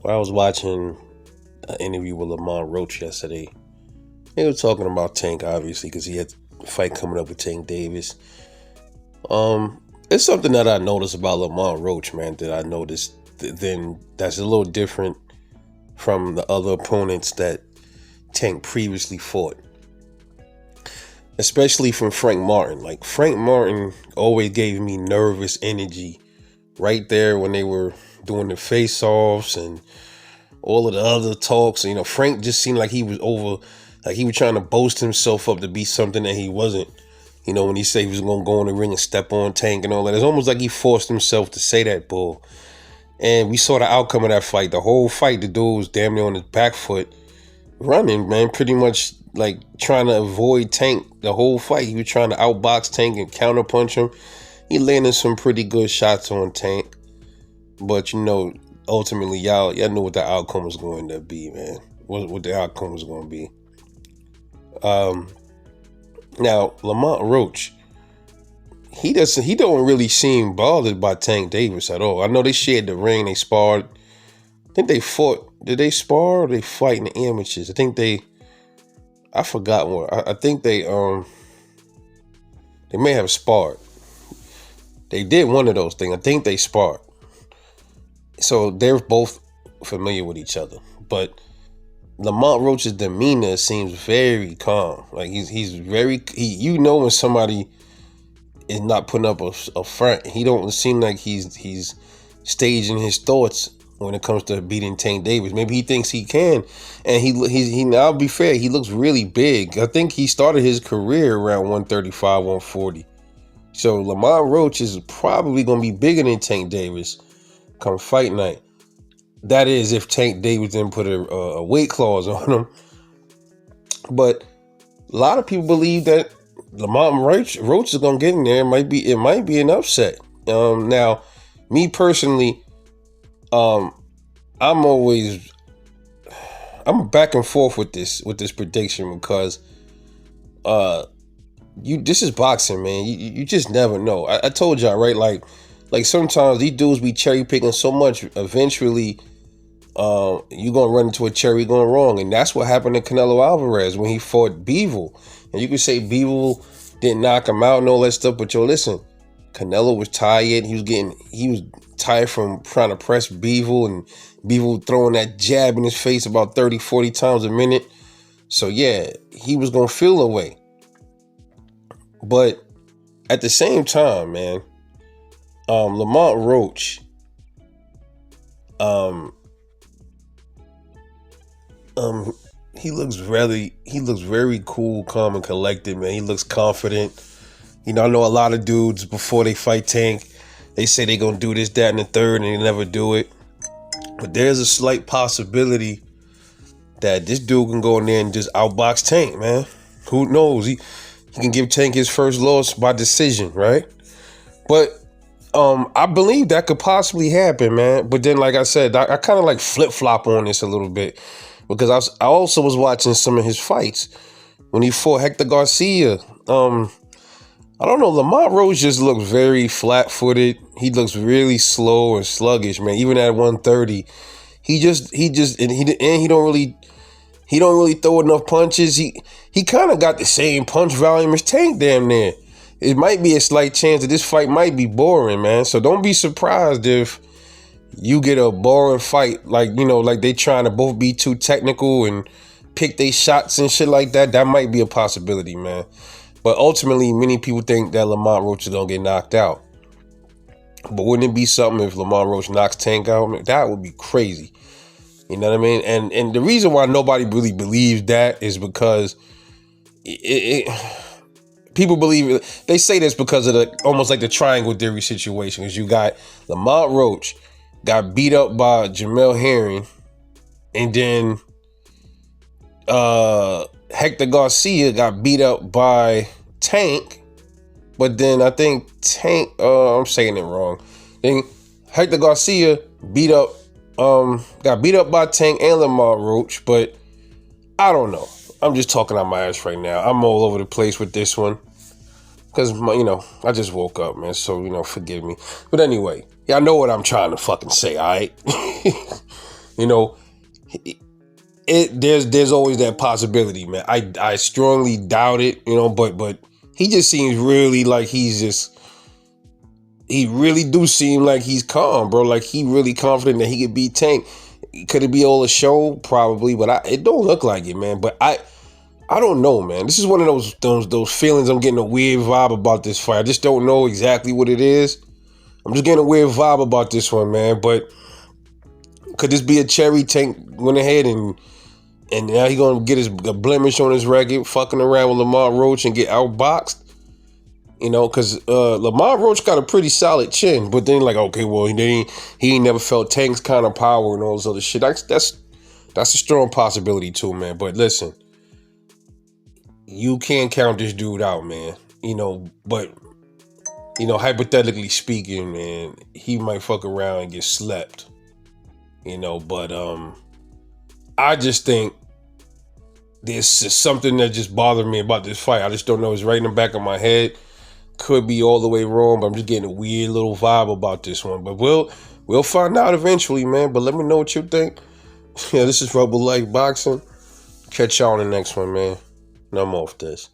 I was watching an interview with Lamont Roach yesterday. They were talking about Tank, obviously, because he had a fight coming up with Tank Davis. It's something that I noticed about Lamont Roach, man, that I noticed then that's a little different from the other opponents that Tank previously fought. Especially from Frank Martin. Like, Frank Martin always gave me nervous energy right there when they were doing the face-offs and all of the other talks. You know, Frank just seemed like he was like he was trying to boast himself up to be something that he wasn't. You know, when he said he was going to go in the ring and step on Tank and all that. It's almost like he forced himself to say that bull. And we saw the outcome of that fight. The whole fight, the dude was damn near on his back foot running, man. Pretty much like trying to avoid Tank the whole fight. He was trying to outbox Tank and counterpunch him. He landed some pretty good shots on Tank. But, you know, ultimately, y'all knew what the outcome was going to be, man. What the outcome was going to be. Now, Lamont Roach, he don't really seem bothered by Tank Davis at all. I know they shared the ring, they sparred. I think they fought. Did they spar or they fight in the amateurs? I forgot what. I think they may have sparred. They did one of those things. I think they sparred. So they're both familiar with each other. But Lamont Roach's demeanor seems very calm. Like he's very, you know, when somebody is not putting up a front, he don't seem like he's staging his thoughts when it comes to beating Tank Davis. Maybe he thinks he can, and he. Now, I'll be fair, he looks really big. I think he started his career around 135, 140. So Lamont Roach is probably going to be bigger than Tank Davis come fight night. That is, if Tank Davis didn't put a weight clause on him. But a lot of people believe that Lamont Roach is going to get in there. It might be an upset. Now, me personally, I'm back and forth with this prediction because this is boxing, man. You just never know. I told y'all, right? Like sometimes these dudes be cherry picking so much. Eventually, you're gonna run into a cherry going wrong, and that's what happened to Canelo Alvarez when he fought Bivol. And you can say Bivol didn't knock him out and all that stuff, but yo, listen, Canelo was tired. He was tired from trying to press Bivol, and Bivol throwing that jab in his face about 30, 40 times a minute. So yeah, he was gonna feel away. But at the same time, man, Lamont Roach, he looks very cool, calm, and collected, man. He looks confident. You know, I know a lot of dudes before they fight Tank, they say they gonna do this, that, and the third, and they never do it. But there's a slight possibility that this dude can go in there and just outbox Tank, man. Who knows? He can give Tank his first loss by decision, right? But I believe that could possibly happen, man. But then, like I said, I kind of like flip-flop on this a little bit because I also was watching some of his fights when he fought Hector Garcia. I don't know. Lamont Roach just looks very flat-footed. He looks really slow and sluggish, man. Even at 130, he don't really throw enough punches. He kind of got the same punch volume as Tank damn near. It might be a slight chance that this fight might be boring, man. So don't be surprised if you get a boring fight, like, you know, like they trying to both be too technical and pick their shots and shit like that. That might be a possibility, man. But ultimately, many people think that Lamont Roach is gonna get knocked out. But wouldn't it be something if Lamont Roach knocks Tank out? Man, that would be crazy. You know what I mean? And the reason why nobody really believes that is because people believe it. They say this because of almost like the triangle theory situation. Because you got Lamont Roach got beat up by Jamel Herring, and then Hector Garcia got beat up by Tank. But then I think Tank, I'm saying it wrong. Then Hector Garcia got beat up by Tank and Lamont Roach, but I don't know. I'm just talking out my ass right now. I'm all over the place with this one because, I just woke up, man. So, forgive me. But anyway, y'all know what I'm trying to fucking say, all right? You know, there's always that possibility, man. I strongly doubt it, but he just seems really like he really do seem like he's calm, bro. Like he really confident that he could beat Tank. Could it be all a show? Probably, but it don't look like it, man. But I don't know, man. This is one of those feelings. I'm getting a weird vibe about this fight. I just don't know exactly what it is. I'm just getting a weird vibe about this one, man. But could this be a cherry? Tank went ahead and now he gonna get a blemish on his record, fucking around with Lamont Roach and get outboxed. Because Lamont Roach got a pretty solid chin, but then like, okay, well, he ain't never felt Tank's kind of power and all this other shit. That's a strong possibility too, man. But listen, you can't count this dude out, man. But hypothetically speaking, man, he might fuck around and get slept. But I just think there's something that just bothered me about this fight. I just don't know. It's right in the back of my head. Could be all the way wrong, but I'm just getting a weird little vibe about this one. But we'll find out eventually, man. But let me know what you think. Yeah, this is Rebel Like Boxing. Catch y'all on the next one, man. And I'm off this.